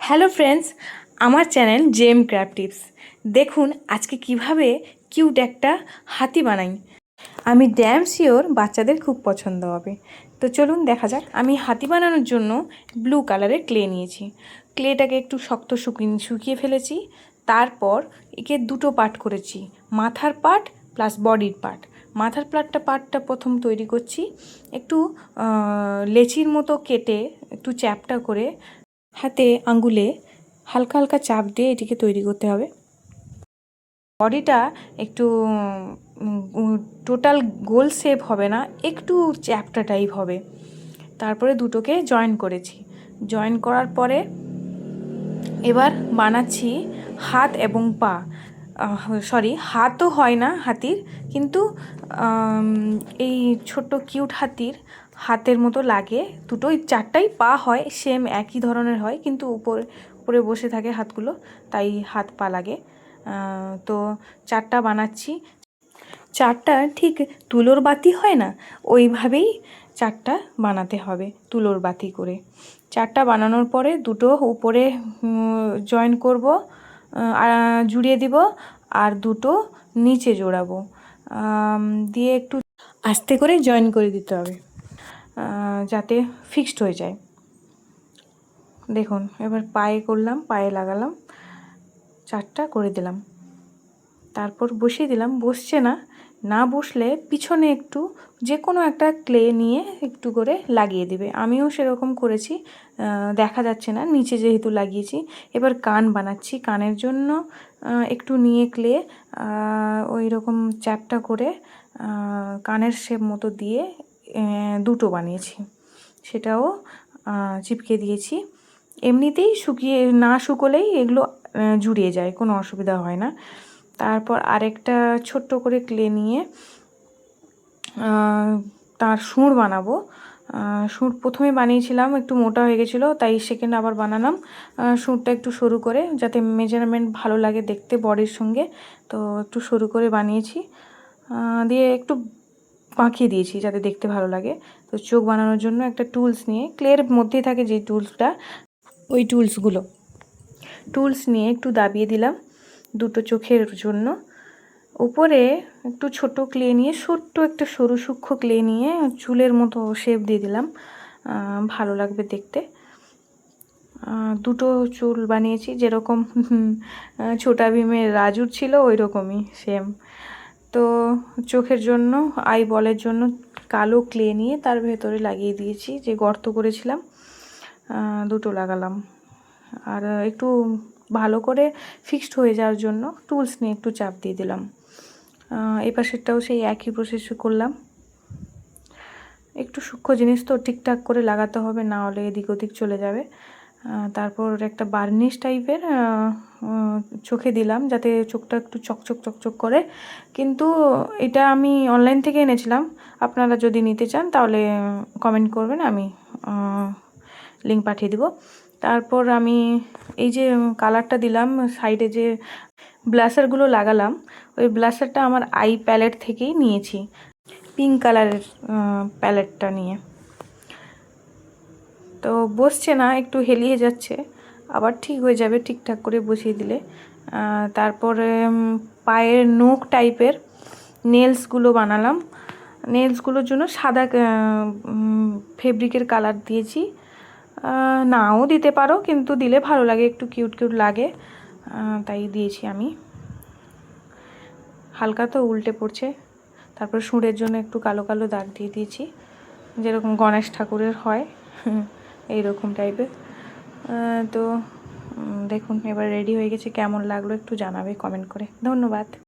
Hello friends, আমার channel জেম craft tips. দেখুন আজকে কিভাবে কিউট একটা হাতি বানাই। আমি ড্যাম শিওর বাচ্চাদের খুব পছন্দ হবে। তো চলুন দেখা যাক। আমি হাতি বানানোর জন্য ব্লু কালারের ক্লে নিয়েছি। ক্লেটাকে একটু শক্ত শুকিয়ে ফেলেছি। তারপর একে দুটো পার্ট করেছি, মাথার পার্ট প্লাস বডির পার্ট। মাথার পার্টটা প্রথম তৈরি করছি, একটু লেচির মতো কেটে একটু চ্যাপটা করে হাতে আঙ্গুলে হালকা হালকা চাপ দিয়ে এটিকে তৈরি করতে হবে। বডিটা একটু টোটাল গোল শেপ হবে না, একটু চ্যাপ্টা টাইপ হবে। তারপরে দুটোকে জয়েন করেছি। জয়েন করার পরে এবার বানাচ্ছি হাত এবং পা। হাতও হয় না হাতির, কিন্তু এই ছোট্ট কিউট হাতির হাতের মতো লাগে। চারটাই পা হয়, সেম একই ধরনের হয়, কিন্তু উপরে বসে থাকে হাতগুলো, তাই হাত পা লাগে। তো চারটা বানাচ্ছি। চারটা ঠিক তুলোর বাতি হয় না, ওইভাবেই চারটা বানাতে হবে তুলোর বাতি করে। চারটা বানানোর পরে দুটো উপরে জয়েন করব, জুড়িয়ে দিব, আর দুটো নিচে জোড়াবো, দিয়ে একটু আস্তে করে জয়েন করে দিতে হবে যাতে ফিক্সড হয়ে যায়। দেখুন এবার পায়ে করলাম, পায়ে লাগালাম, চারটা করে দিলাম, তারপর বসিয়ে দিলাম। বসছে না, না বসলে পিছনে একটু যে কোনো একটা ক্লে নিয়ে একটু করে লাগিয়ে দেবে। আমিও সেরকম করেছি, দেখা যাচ্ছে না নিচে যেহেতু লাগিয়েছি। এবার কান বানাচ্ছি। কানের জন্য একটু নিয়ে ক্লে ওই রকম চ্যাপটা করে কানের শেপ মতো দিয়ে দুটো বানিয়েছি, সেটাও চিপকে দিয়েছি। এমনিতেই না শুকোলেই এগুলো জুড়িয়ে যায়, কোনো অসুবিধা হয় না। তারপর আরেকটা ছোট্ট করে ক্লে নিয়ে তার সুর বানাবো। সুর প্রথমে বানিয়েছিলাম, একটু মোটা হয়ে গেছিলো, তাই সেকেন্ড আবার বানালাম। সুরটা একটু সরু করে, যাতে মেজারমেন্ট ভালো লাগে দেখতে বডির সঙ্গে, তো একটু সরু করে বানিয়েছি। দিয়ে একটু বাঁকিয়ে দিয়েছি যাতে দেখতে ভালো লাগে। তো চোখ বানানোর জন্য একটা টুলস নিয়ে, ক্লের মধ্যেই থাকে যে টুলসটা, ওই টুলস নিয়ে একটু দাবিয়ে দিলাম দুটো চোখের জন্য। উপরে একটু ছোট ক্লে নিয়ে, ছোট্ট একটা সরু সূক্ষ্ম ক্লে নিয়ে চুলের মতো শেপ দিয়ে দিলাম, ভালো লাগবে দেখতে। দুটো চুল বানিয়েছি, যেরকম ছোটা ভীমের রাজুর ছিল ওই রকমই সেম। তো চোখের জন্য, আই বলের জন্য কালো ক্লে নিয়ে তার ভেতরে লাগিয়ে দিয়েছি, যে গর্ত করেছিলাম দুটো লাগালাম। আর একটু ভালো করে ফিক্সড হয়ে যাওয়ার জন্য টুলস নিয়ে একটু চাপ দিয়ে দিলাম। এই পাশেরটাও সেই একই প্রসেস করলাম। একটু সূক্ষ্ম জিনিস তো ঠিকঠাক করে লাগাতে হবে, না হলে এদিক ওদিক চলে যাবে। তারপর একটা বার্নিশ টাইপের চোখে দিলাম, যাতে চোখটা একটু চকচক করে। কিন্তু এটা আমি অনলাইন থেকে এনেছিলাম, আপনারা যদি নিতে চান তাহলে কমেন্ট করবেন, আমি লিঙ্ক পাঠিয়ে দিব। তারপর আমি এই যে কালারটা দিলাম, সাইডে যে ব্লাশারগুলো লাগালাম, ওই ব্লাশারটা আমার আই প্যালেট থেকেই নিয়েছি, পিঙ্ক কালারের প্যালেটটা নিয়ে। তো বসছে না, একটু হেলিয়ে যাচ্ছে, আবার ঠিক হয়ে যাবে ঠিকঠাক করে বসিয়ে দিলে। তারপরে পায়ের নখ টাইপের নেলসগুলো বানালাম। নেলসগুলোর জন্য সাদা ফেব্রিকের কালার দিয়েছি, নাও দিতে পারো, কিন্তু দিলে ভালো লাগে, একটু কিউট লাগে, তাই দিয়েছি আমি। হালকা তো উল্টে পড়ছে। তারপর সুরের জন্য একটু কালো কালো দাগ দিয়ে দিয়েছি, যেরকম গণেশ ঠাকুরের হয় এই রকম টাইপের। তো দেখুন এবার রেডি হয়ে গেছে। কেমন লাগলো একটু জানাবে কমেন্ট করে। ধন্যবাদ।